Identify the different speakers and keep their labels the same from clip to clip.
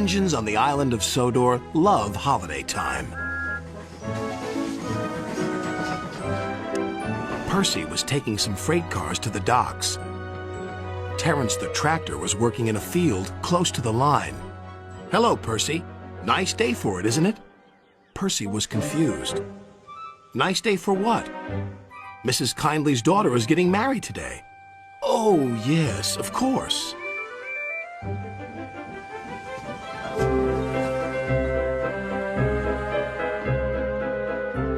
Speaker 1: engines on the island of Sodor love holiday time. Percy was taking some freight cars to the docks. Terence the tractor was working in a field close to the line. "Hello, Percy. Nice day for it, isn't it?" Percy was confused. "Nice day for what?" "Mrs. Kindley's daughter is getting married today." "Oh, yes, of course."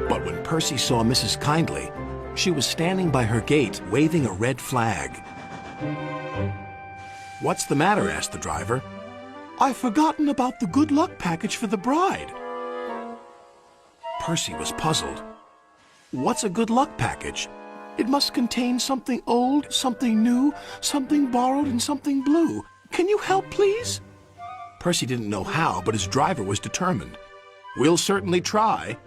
Speaker 1: But when Percy saw Mrs. Kindley, she was standing by her gate waving a red flag. "What's the matter?" asked the driver. "I've forgotten about the good luck package for the bride." Percy was puzzled. "What's a good luck package?" "It must contain something old, something new, something borrowed, and something blue. Can you help, please?" Percy didn't know how, but his driver was determined. "We'll certainly try."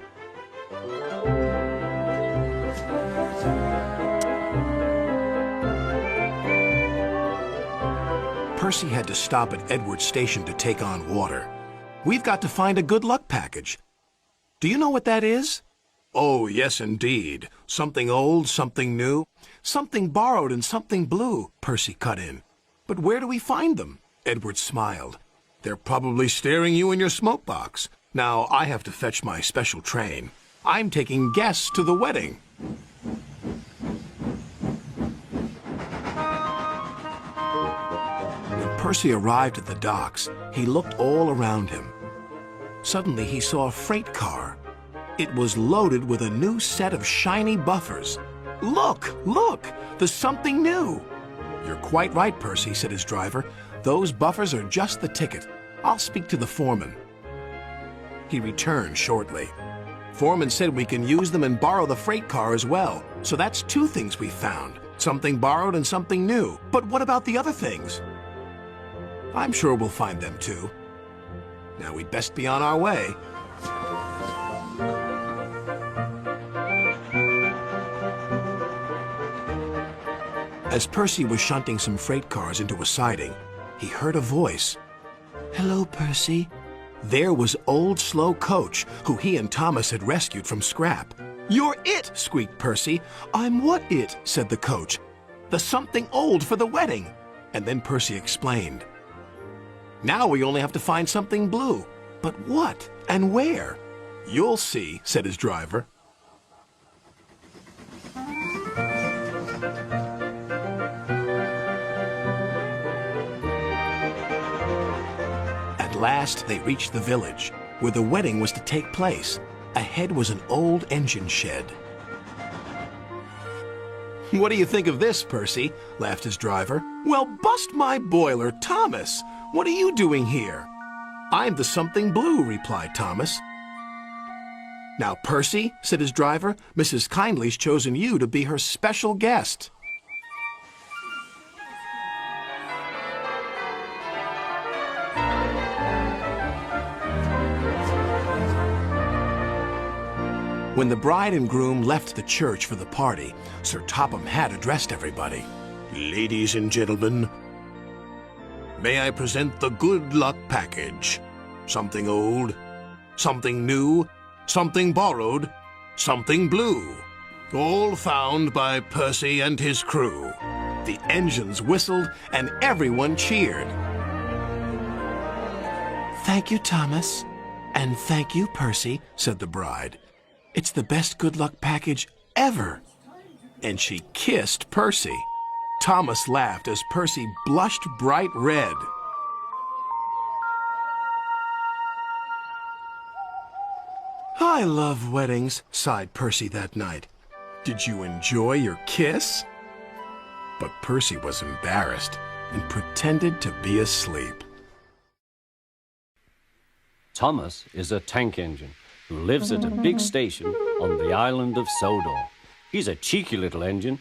Speaker 1: Percy had to stop at Edward's station to take on water. "We've got to find a good luck package. Do you know what that is?" "Oh, yes, indeed. Something old, something new, something borrowed, and something blue," Percy cut in. "But where do we find them?" Edward smiled. "They're probably staring you in your smoke box. Now, I have to fetch my special train. I'm taking guests to the wedding." When Percy arrived at the docks, he looked all around him. Suddenly, he saw a freight car. It was loaded with a new set of shiny buffers. "Look, look! There's something new!" "You're quite right, Percy," said his driver. "Those buffers are just the ticket. I'll speak to the foreman." He returned shortly. "Foreman said we can use them and borrow the freight car as well. So that's two things we found. Something borrowed and something new. But what about the other things?" "I'm sure we'll find them too. Now we'd best be on our way." As Percy was shunting some freight cars into a siding, he heard a voice. "Hello, Percy." There was old Slow Coach, who he and Thomas had rescued from scrap. "You're it!" squeaked Percy. "I'm what it?" said the coach. "The something old for the wedding." And then Percy explained. "Now we only have to find something blue. But what and where?" "You'll see," said his driver. At last, they reached the village, where the wedding was to take place. Ahead was an old engine shed. "What do you think of this, Percy?" laughed his driver. "Well, bust my boiler, Thomas! What are you doing here?" "I'm the something blue," replied Thomas. "Now, Percy," said his driver, "Mrs. Kindley's chosen you to be her special guest." When the bride and groom left the church for the party, Sir Topham Hatt addressed everybody. "Ladies and gentlemen, may I present the good luck package. Something old, something new, something borrowed, something blue. All found by Percy and his crew." The engines whistled and everyone cheered. "Thank you, Thomas. And thank you, Percy," said the bride. "It's the best good luck package ever." And she kissed Percy. Thomas laughed as Percy blushed bright red. "I love weddings," sighed Percy that night. "Did you enjoy your kiss?" But Percy was embarrassed and pretended to be asleep.
Speaker 2: Thomas is a tank engine who lives at a big station on the island of Sodor. He's a cheeky little engine